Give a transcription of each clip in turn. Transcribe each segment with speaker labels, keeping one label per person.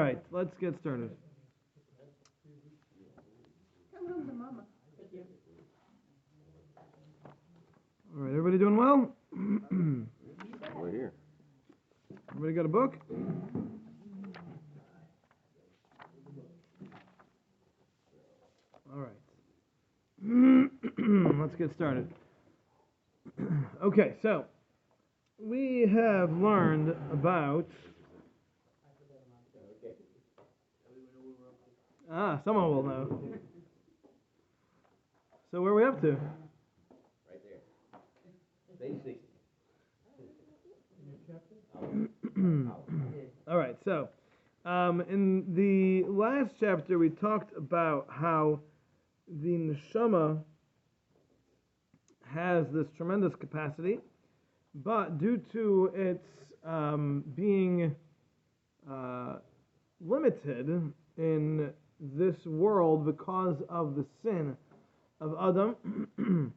Speaker 1: right, let's get started.
Speaker 2: Come home to mama.
Speaker 1: All right, everybody doing well?
Speaker 3: We're here.
Speaker 1: Everybody got a book? All right. Let's get started. Okay, so we have learned about... someone will know. So where are we up to?
Speaker 3: Right there. Page 60.
Speaker 1: All right, so in the last chapter we talked about how the neshama has this tremendous capacity, but due to its being limited in this world because of the sin of Adam,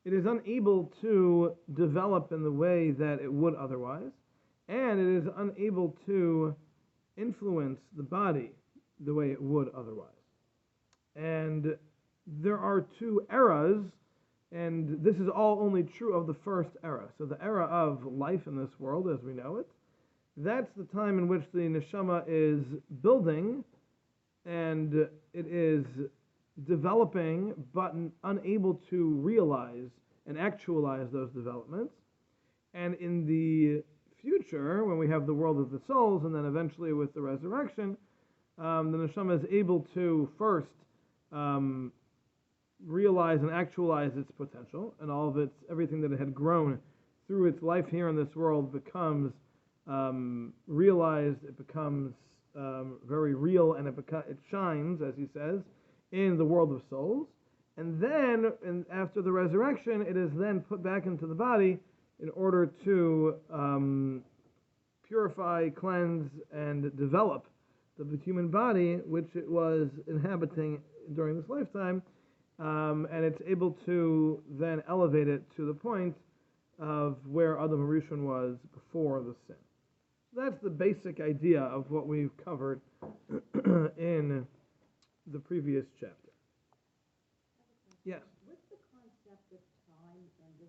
Speaker 1: it is unable to develop in the way that it would otherwise, and it is unable to influence the body the way it would otherwise. And there are two eras, and this is all only true of the first era. So the era of life in this world as we know it, that's the time in which the neshama is building and it is developing but unable to realize and actualize those developments. And in the future, when we have the world of the souls and then eventually with the resurrection, the neshama is able to first realize and actualize its potential, and all of its, everything that it had grown through its life here in this world becomes realized, it becomes very real, and it shines, as he says, in the world of souls. And then, after the resurrection, it is then put back into the body in order to purify, cleanse, and develop the human body, which it was inhabiting during this lifetime, and it's able to then elevate it to the point of where Adam Harishon was before the sin. That's the basic idea of what we've covered in the previous chapter. Yes?
Speaker 2: What's the concept of time in the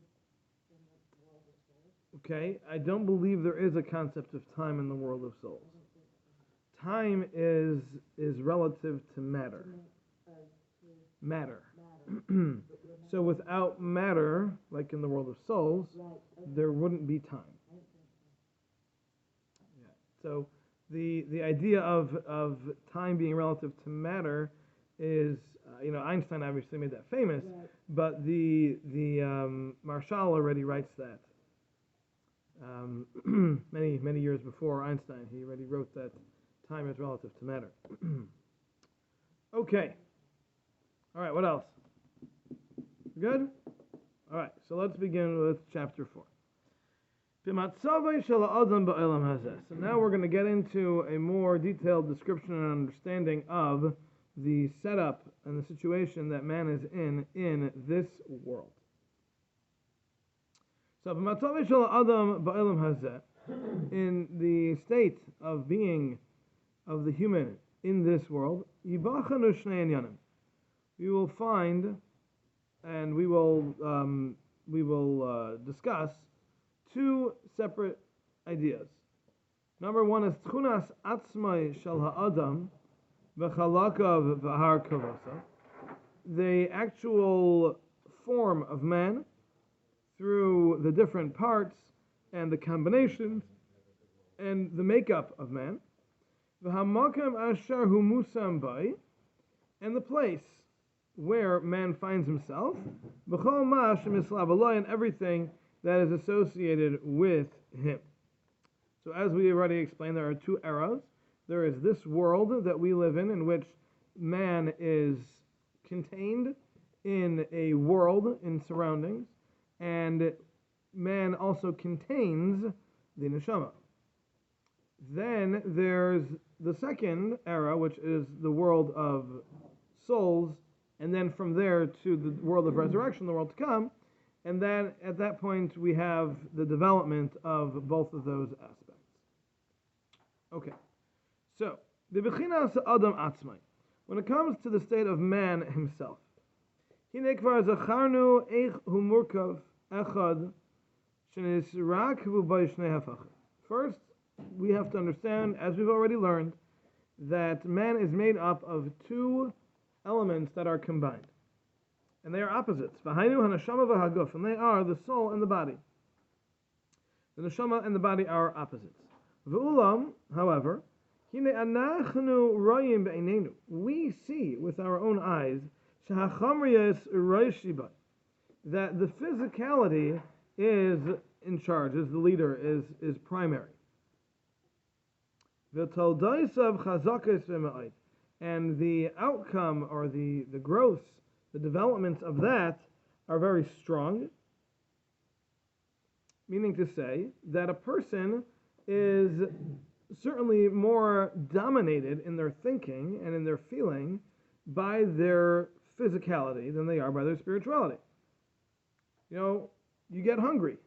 Speaker 2: world of souls?
Speaker 1: Okay, I don't believe there is a concept of time in the world of souls. Time is relative to matter. Matter. So without matter, like in the world of souls, there wouldn't be time. Yeah. So the idea of time being relative to matter is, Einstein obviously made that famous, but the Marshall already writes that. Many years before Einstein, he already wrote that time is relative to matter. Okay. All right, what else? Good? All right, so let's begin with chapter 4. So now we're going to get into a more detailed description and understanding of the setup and the situation that man is in this world. So in the state of being of the human in this world, we will find and we will discuss two separate ideas. Number one is tchunas atzmai shel ha'adam v'chalakav v'har kavasa, the actual form of man through the different parts and the combinations and the makeup of man, v'hamakam asher hu musam bai, and the place where man finds himself, v'chol ma shemislav aloi, and everything that is associated with him. So as we already explained, there are two eras. There is this world that we live in which man is contained in a world, in surroundings, and man also contains the neshama. Then there's the second era, which is the world of souls, and then from there to the world of resurrection, the world to come, and then at that point we have the development of both of those aspects. Okay, so Bibechinas Adam Atzmai. When it comes to the state of man himself, Hine kvar zacharnu eich hu murkav echad shenisrak hu b'ay shnei hafachim. First, we have to understand, as we've already learned, that man is made up of two elements that are combined. And they are opposites. V'hainu hanashama v'haguf, and they are the soul and the body. The neshama and the body are opposites. V'ulam, however, hine anachnu royim be'einenu. We see with our own eyes shehachamriyas roishibai, that the physicality is in charge, is the leader, is primary. V'toldoisav chazakes v'ma'id, and the outcome or the growth, the developments of that are very strong. Meaning to say that a person is certainly more dominated in their thinking and in their feeling by their physicality than they are by their spirituality. You know, you get hungry.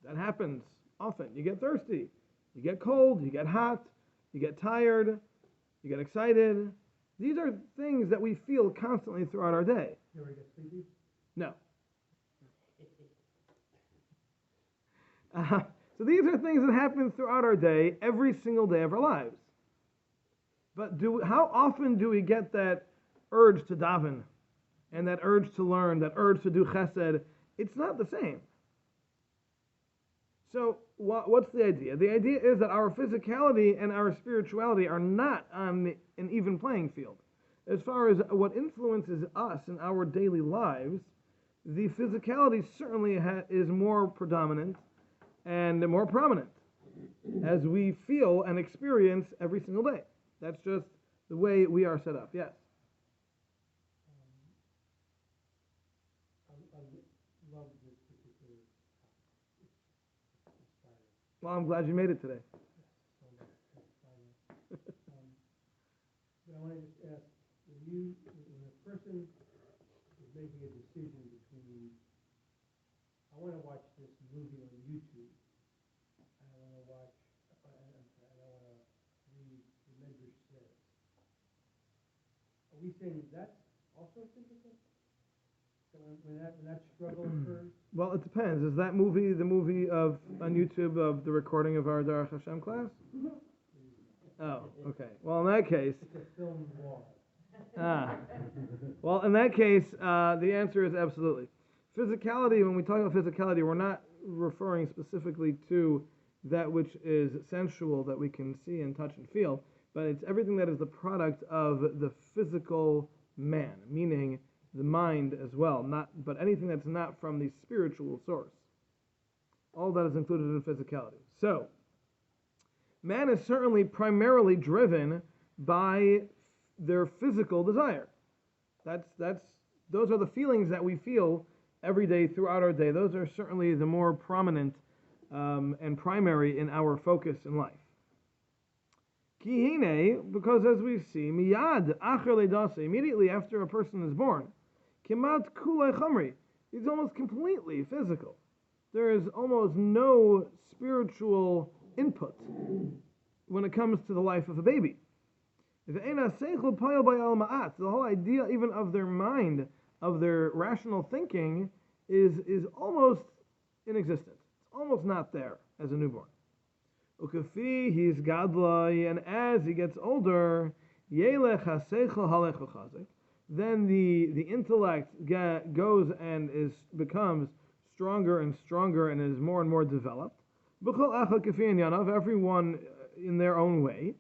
Speaker 1: That happens often. You get thirsty. You get cold. You get hot. You get tired. You get excited. These are things that we feel constantly throughout our day.
Speaker 4: You ever get sleepy?
Speaker 1: No. So these are things that happen throughout our day, every single day of our lives. But how often do we get that urge to daven, and that urge to learn, that urge to do chesed? It's not the same. So what's the idea? The idea is that our physicality and our spirituality are not on an even playing field. As far as what influences us in our daily lives, the physicality certainly is more predominant and more prominent as we feel and experience every single day. That's just the way we are set up. Yes?
Speaker 4: I love this particular topic. It's inspiring.
Speaker 1: Well, I'm glad you made it today.
Speaker 4: So much. It's inspiring. But I want to just ask, when a person is making a decision between, I want to watch this movie on YouTube, and I want to watch, and I want to read the Medrash says, are we saying that's also physical? So when that struggle occurs?
Speaker 1: Well, it depends. Is that movie the movie on YouTube of the recording of our Derech Hashem class? Oh, okay. Well, in that case...
Speaker 4: It's a film wall.
Speaker 1: Well, in that case, the answer is absolutely. Physicality, when we talk about physicality, we're not referring specifically to that which is sensual, that we can see and touch and feel, but it's everything that is the product of the physical man, meaning the mind as well, but anything that's not from the spiritual source. All that is included in physicality. So, man is certainly primarily driven by their physical desire. Those are the feelings that we feel every day throughout our day. Those are certainly the more prominent and primary in our focus in life. Kihine, because as we see, miyad acher leidase, immediately after a person is born, kimat kulei chamri, he's almost completely physical. There is almost no spiritual input when it comes to the life of a baby. The whole idea even of their mind, of their rational thinking, is almost inexistent. It's almost not there as a newborn. Ukafi, he's gadlai, and as he gets older, then the intellect goes and becomes stronger and stronger and is more and more developed. Everyone in their own way.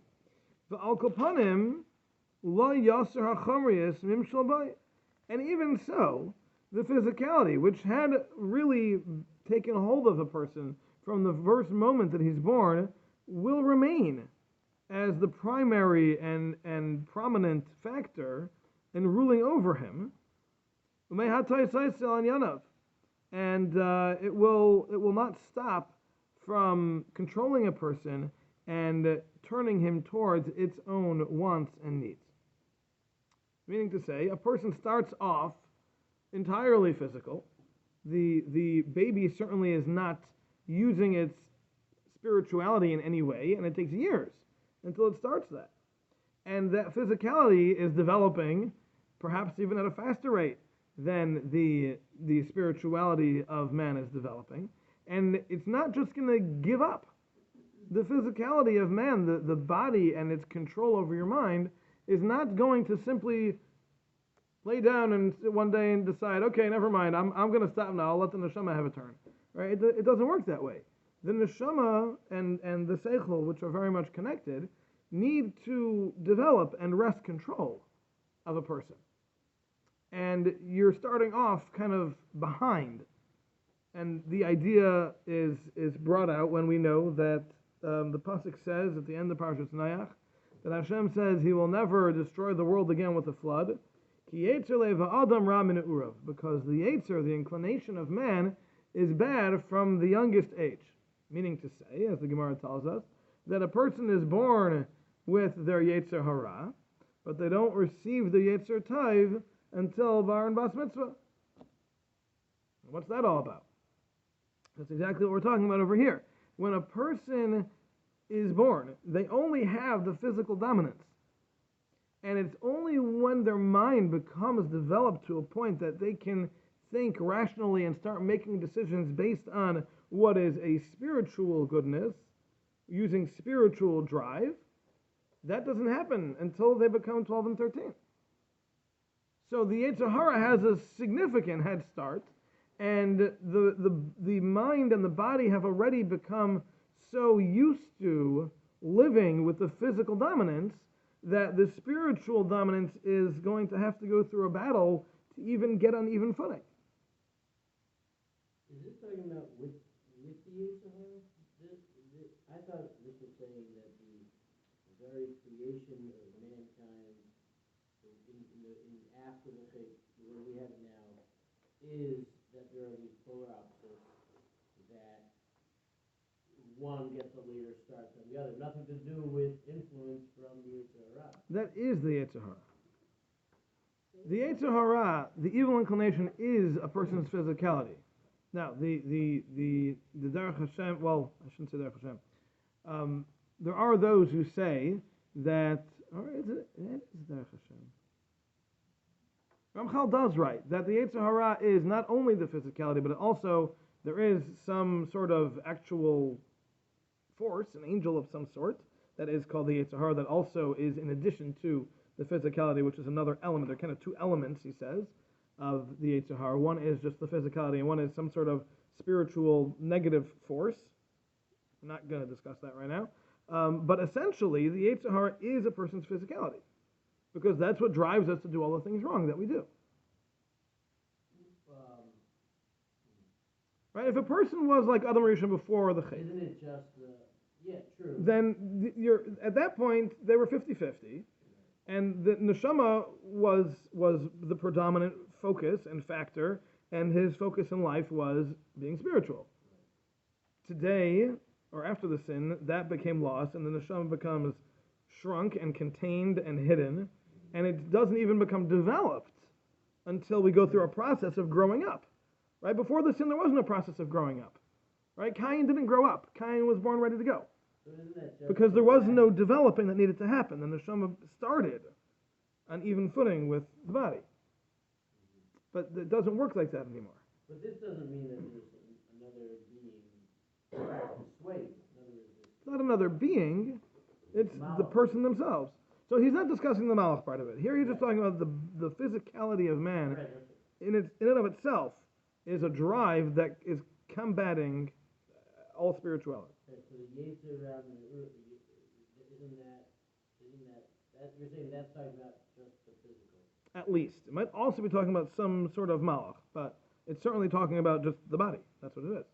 Speaker 1: And even so, the physicality, which had really taken hold of a person from the first moment that he's born, will remain as the primary and prominent factor in ruling over him. And it will not stop from controlling a person and turning him towards its own wants and needs. Meaning to say, a person starts off entirely physical. The baby certainly is not using its spirituality in any way, and it takes years until it starts that. And that physicality is developing perhaps even at a faster rate than the spirituality of man is developing. And it's not just going to give up. The physicality of man, the body and its control over your mind, is not going to simply lay down and one day and decide, okay, never mind, I'm going to stop now, I'll let the neshama have a turn. Right? It doesn't work that way. The neshama and the seichel, which are very much connected, need to develop and wrest control of a person. And you're starting off kind of behind. And the idea is brought out when we know that the pasuk says at the end of Parashat Nayach that Hashem says He will never destroy the world again with a flood. Ki yetzer leva adam ra min urav, because the yetzer, the inclination of man, is bad from the youngest age. Meaning to say, as the Gemara tells us, that a person is born with their yetzer hara, but they don't receive the yetzer taiv until bar and bas mitzvah. What's that all about? That's exactly what we're talking about over here. When a person is born, they only have the physical dominance. And it's only when their mind becomes developed to a point that they can think rationally and start making decisions based on what is a spiritual goodness, using spiritual drive, that doesn't happen until they become 12 and 13. So the Yetzer Hara has a significant head start, and the mind and the body have already become so used to living with the physical dominance that the spiritual dominance is going to have to go through a battle to even get on even footing.
Speaker 5: Is this talking about with the Yetzer Hara? I thought this was saying that the very creation of mankind after the faith, where we have it now, is that there are these polar opposites that one gets a later start than the other. Nothing to do with influence from the Yetzer Hara.
Speaker 1: That is the Yetzer Hara. The Yetzer Hara, the evil inclination, is a person's physicality. Now, the Derech Hashem, well, I shouldn't say Derech Hashem. There are those who say that, or is it Derech Hashem? Ramchal does write that the Yetzer Hara is not only the physicality, but also there is some sort of actual force, an angel of some sort, that is called the Yetzer Hara, that also is in addition to the physicality, which is another element. There are kind of two elements, he says, of the Yetzer Hara. One is just the physicality, and one is some sort of spiritual negative force. I'm not going to discuss that right now. But essentially, the Yetzer Hara is a person's physicality, because that's what drives us to do all the things wrong that we do. Right? If a person was like Adam Rishon before the Chet,
Speaker 5: Isn't it just true.
Speaker 1: then you're at that point they were 50-50, and the neshama was the predominant focus and factor, and his focus in life was being spiritual. Today, or after the sin, that became lost, and the neshama becomes shrunk and contained and hidden, and it doesn't even become developed until we go through a process of growing up. Right? Before the sin, there wasn't a process of growing up. Right? Cain didn't grow up. Cain was born ready to go.
Speaker 5: So isn't that just
Speaker 1: Because there was no developing that needed to happen. The neshama started on even footing with the body. But it doesn't work like that anymore.
Speaker 5: But this doesn't mean that there's another being persuaded. In other words,
Speaker 1: It's not another being, it's the person themselves. So he's not discussing the malach part of it. Here he's just talking about the physicality of man in and of itself is a drive that is combating all spirituality.
Speaker 5: Okay, so the Yetzer Hara, isn't that you're saying that's talking about just the physical?
Speaker 1: At least. It might also be talking about some sort of malach, but it's certainly talking about just the body. That's what it is.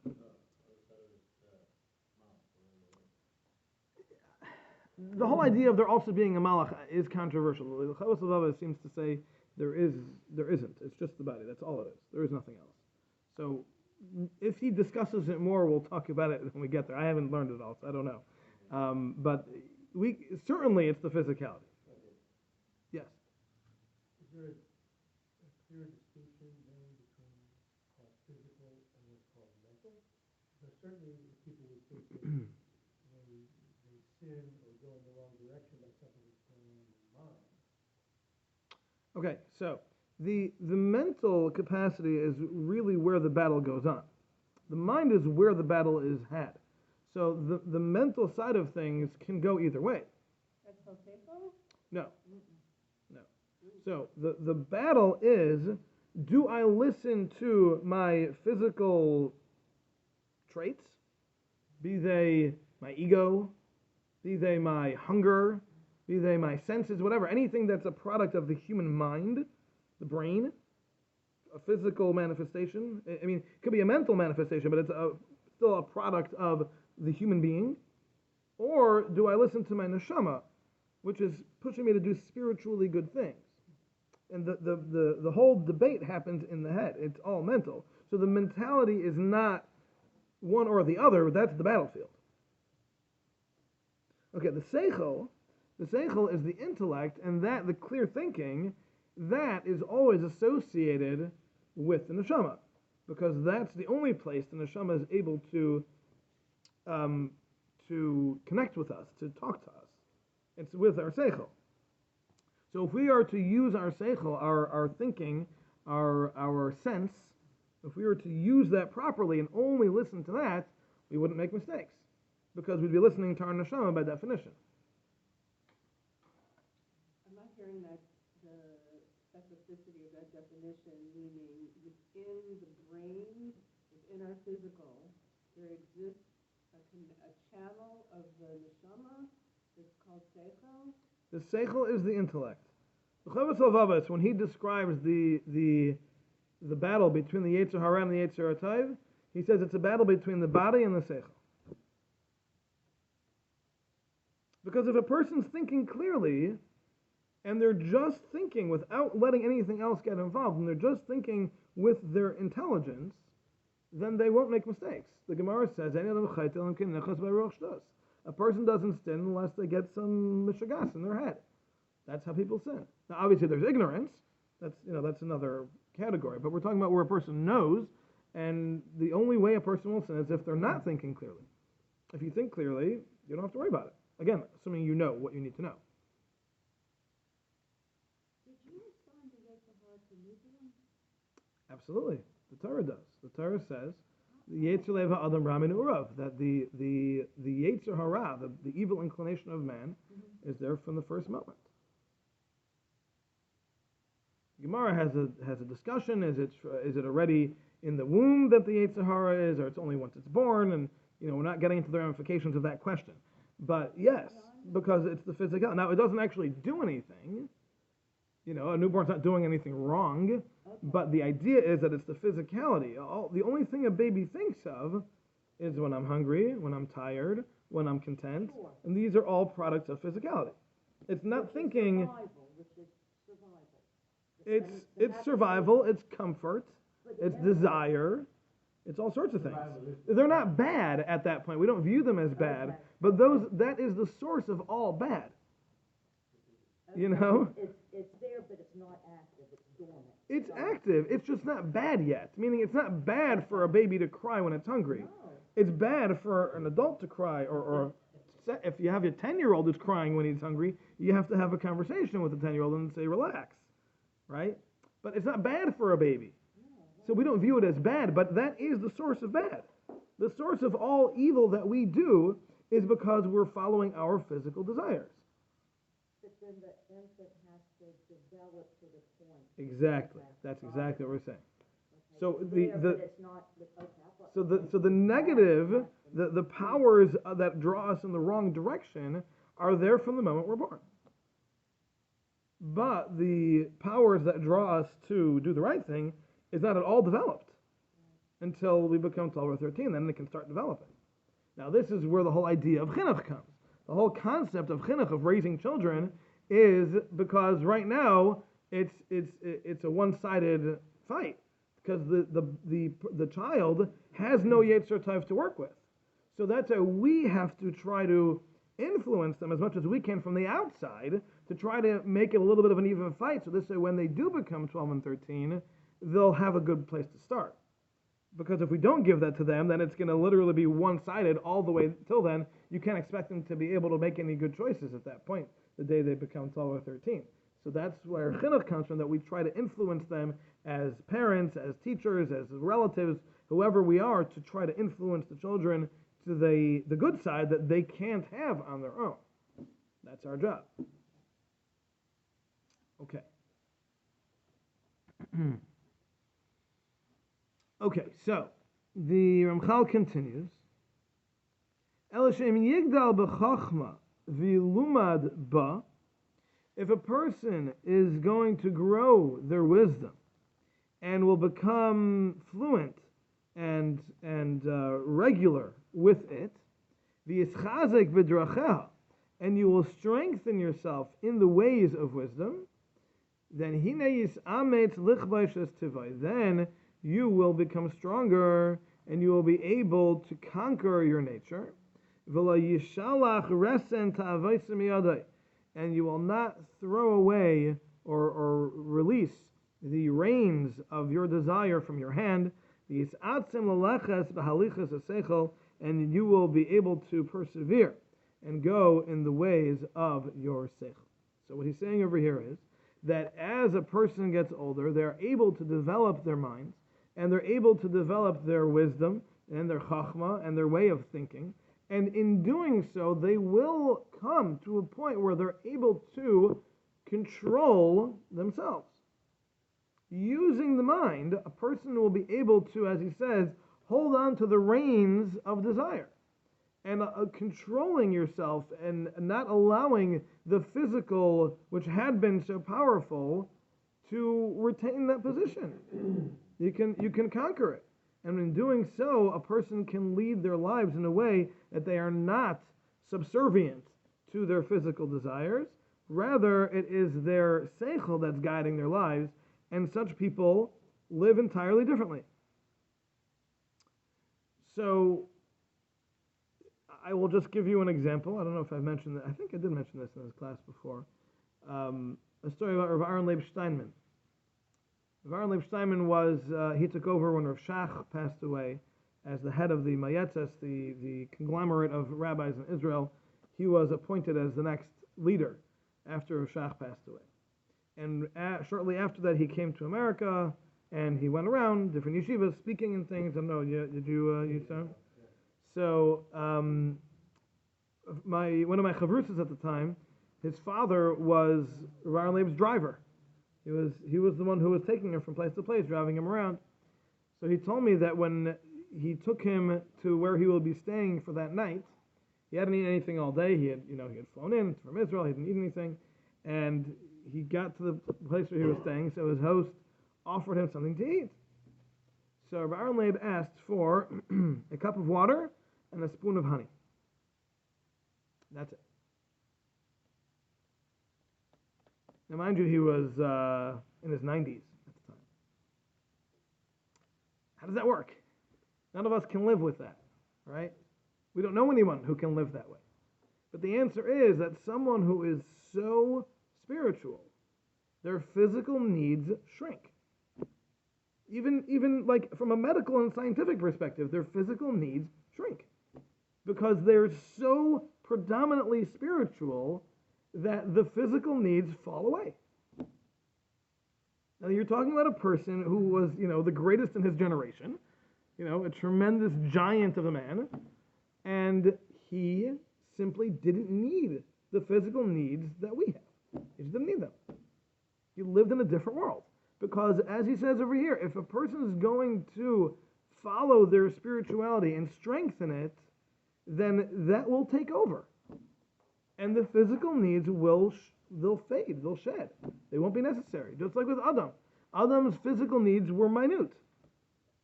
Speaker 1: The whole idea of there also being a malach is controversial. The Chavos Levava seems to say there isn't. It's just the body. That's all it is. There is nothing else. So if he discusses it more, we'll talk about it when we get there. I haven't learned it all, so I don't know. But certainly it's the physicality. Yes.
Speaker 4: Is there a clear distinction then between what's called physical and what's called mental? Because certainly people would think that when they sin or go in the wrong direction by something that's going on in the
Speaker 1: Okay, so the mental capacity is really where the battle goes on. The mind is where the battle is had. So the mental side of things can go either way.
Speaker 2: That's Josefo?
Speaker 1: No. No. So the battle is, do I listen to my physical traits, be they my ego, be they my hunger, be they my senses, whatever, anything that's a product of the human mind, the brain, a physical manifestation. I mean, it could be a mental manifestation, but it's still a product of the human being. Or do I listen to my neshama, which is pushing me to do spiritually good things? And the whole debate happens in the head. It's all mental. So the mentality is not one or the other, that's the battlefield. Okay, the seichel is the intellect, and that, the clear thinking, that is always associated with the neshama, because that's the only place the neshama is able to connect with us, to talk to us. It's with our seichel. So if we are to use our seichel, our thinking, our sense, if we were to use that properly and only listen to that, we wouldn't make mistakes, because we'd be listening to our neshama by definition.
Speaker 2: I'm not hearing that the specificity of that definition, meaning within the brain, within our physical, there exists a channel of the neshama that's called seichel.
Speaker 1: The seichel is the intellect. The Chavetz Halvavis, when he describes the battle between the Yetzer Hara and the Yetzer Hatov, he says it's a battle between the body and the seichel. Because if a person's thinking clearly, and they're just thinking without letting anything else get involved, and they're just thinking with their intelligence, then they won't make mistakes. The Gemara says, a person doesn't sin unless they get some mishagas in their head. That's how people sin. Now, obviously, there's ignorance. That's another category. But we're talking about where a person knows, and the only way a person will sin is if they're not thinking clearly. If you think clearly, you don't have to worry about it. Again, assuming you know what you need to know.
Speaker 2: Did you assign the Yetzer Hara to Nubia?
Speaker 1: Absolutely, the Torah does. The Torah says, "The Yetzer Leva Adam Ramin Urav," that the Yetzer Hara, the evil inclination of man, is there from the first moment. Gemara has a discussion: is it already in the womb that the Yetzer Hara is, or it's only once it's born? And we're not getting into the ramifications of that question. But yes, because it's the physical. Now it doesn't actually do anything. A newborn's not doing anything wrong. But the idea is that it's the physicality. The only thing a baby thinks of is when I'm hungry, when I'm tired, when I'm content, and these are all products of physicality. It's not thinking.
Speaker 2: Which is survival.
Speaker 1: It's survival. It's comfort. It's desire. It's all sorts of things. They're not bad at that point. We don't view them as bad, but that is the source of all bad.
Speaker 2: It's there, but it's not active. It's dormant.
Speaker 1: It's active. It's just not bad yet. Meaning, it's not bad for a baby to cry when it's hungry.
Speaker 2: No.
Speaker 1: It's bad for an adult to cry, or if you have a 10-year-old who's crying when he's hungry, you have to have a conversation with the 10-year-old and say, relax, right? But it's not bad for a baby. So we don't view it as bad, but that is the source of bad. The source of all evil that we do is because we're following our physical desires.
Speaker 2: But then the infant has to develop to the point.
Speaker 1: Exactly. That's exactly what we're saying.
Speaker 2: Okay.
Speaker 1: So
Speaker 2: But it's not. Okay.
Speaker 1: so the negative, the powers that draw us in the wrong direction are there from the moment we're born. But the powers that draw us to do the right thing is not at all developed until we become 12 or 13. Then it can start developing. Now this is where the whole idea of chinuch comes. The whole concept of chinuch, of raising children, is because right now it's a one-sided fight, because the child has no Yetzer Tov to work with. So that's why we have to try to influence them as much as we can from the outside to try to make it a little bit of an even fight. So this way, when they do become 12 and 13, they'll have a good place to start. Because if we don't give that to them, then it's going to literally be one-sided all the way till then. You can't expect them to be able to make any good choices at that point, the day they become 12 or 13. So that's where chinuch comes from, that we try to influence them as parents, as teachers, as relatives, whoever we are, to try to influence the children to the good side that they can't have on their own. That's our job. Okay. Okay, so the Ramchal continues. Elishem yigdal b'chachma v'lumad ba. If a person is going to grow their wisdom and will become fluent and regular with it, v'yischazek b'dracheha, and you will strengthen yourself in the ways of wisdom, then hine yisametz lichbaishes tivai. Then you will become stronger and you will be able to conquer your nature. V'la yishalach resen ta'avaysim yadai. And you will not throw away or release the reins of your desire from your hand. And you will be able to persevere and go in the ways of your seichel. So what he's saying over here is that as a person gets older, they're able to develop their minds, and they're able to develop their wisdom and their chachma and their way of thinking. And in doing so, they will come to a point where they're able to control themselves. Using the mind, a person will be able to, as he says, hold on to the reins of desire. And controlling yourself and not allowing the physical, which had been so powerful, to retain that position. You can conquer it. And in doing so, a person can lead their lives in a way that they are not subservient to their physical desires. Rather, it is their seichel that's guiding their lives, and such people live entirely differently. So, I will just give you an example. I don't know if I've mentioned that. I think I did mention this in this class before. A story about Rav Aaron Leib Steinman. Rav Aaron Leib Steinman was, he took over when Rav Shach passed away as the head of the Mayetzes, the conglomerate of rabbis in Israel. He was appointed as the next leader after Rav Shach passed away. And shortly after that, he came to America, and he went around different yeshivas speaking and things. I don't know, did you sound? So, one of my chavrusas at the time, his father was Rav Aaron Leib's driver. He was the one who was taking him from place to place, driving him around. So he told me that when he took him to where he will be staying for that night, he hadn't eaten anything all day. He had flown in from Israel. He didn't eat anything, and he got to the place where he was staying. So his host offered him something to eat. So Rav Aaron Leib asked for a cup of water and a spoon of honey. That's it. Now, mind you, he was in his 90s at the time. How does that work? None of us can live with that, right? We don't know anyone who can live that way. But the answer is that someone who is so spiritual, their physical needs shrink. Even like from a medical and scientific perspective, their physical needs shrink. Because they're so predominantly spiritual that the physical needs fall away. Now you're talking about a person who was, the greatest in his generation, a tremendous giant of a man, and he simply didn't need the physical needs that we have. He just didn't need them. He lived in a different world. Because as he says over here, if a person is going to follow their spirituality and strengthen it, then that will take over. And the physical needs they'll fade, they'll shed. They won't be necessary. Just like with Adam. Adam's physical needs were minute.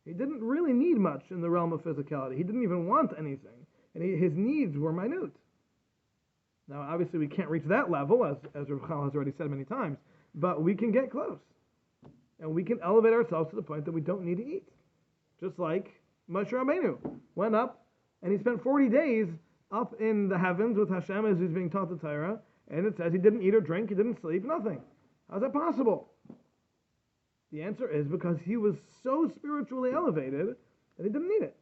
Speaker 1: He didn't really need much in the realm of physicality. He didn't even want anything. And his needs were minute. Now, obviously, we can't reach that level, as Rav Chal has already said many times, but we can get close. And we can elevate ourselves to the point that we don't need to eat. Just like Moshe Rabbeinu went up, and he spent 40 days up in the heavens with Hashem as he's being taught the Torah, and it says he didn't eat or drink, he didn't sleep, nothing. How's that possible? The answer is because he was so spiritually elevated that he didn't need it.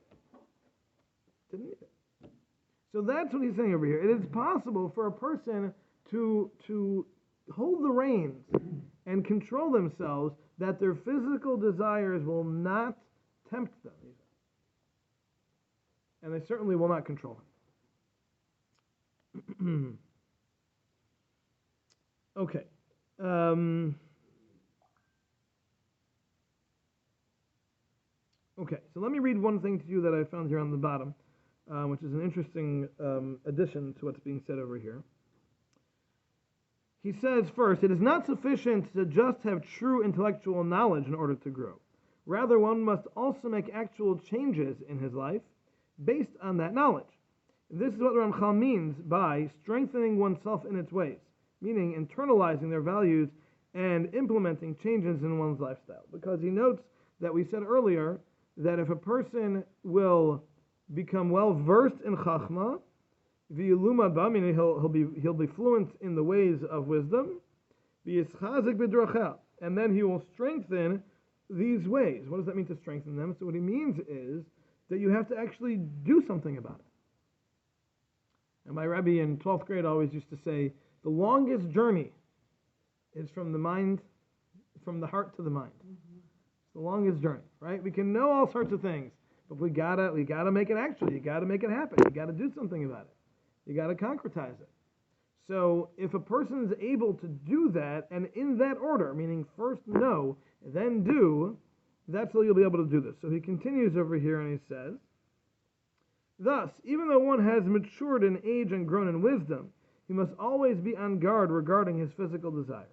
Speaker 1: Didn't need it. So that's what he's saying over here. It is possible for a person to hold the reins and control themselves, that their physical desires will not tempt them, even. And they certainly will not control him. Okay. Okay, so let me read one thing to you that I found here on the bottom, which is an interesting addition to what's being said over here. He says, first, it is not sufficient to just have true intellectual knowledge in order to grow. Rather, one must also make actual changes in his life based on that knowledge. This is what Ramchal means by strengthening oneself in its ways, meaning internalizing their values and implementing changes in one's lifestyle. Because he notes that we said earlier that if a person will become well versed in Chachma, meaning he'll be fluent in the ways of wisdom, and then he will strengthen these ways. What does that mean to strengthen them? So what he means is that you have to actually do something about it. And my Rebbe in 12th grade always used to say, the longest journey is from the heart to the mind. It's the longest journey, right? We can know all sorts of things, but we gotta make it actual. You gotta make it happen. You gotta do something about it. You gotta concretize it. So if a person is able to do that, and in that order, meaning first know, then do, that's how you'll be able to do this. So he continues over here and he says, thus, even though one has matured in age and grown in wisdom, he must always be on guard regarding his physical desires.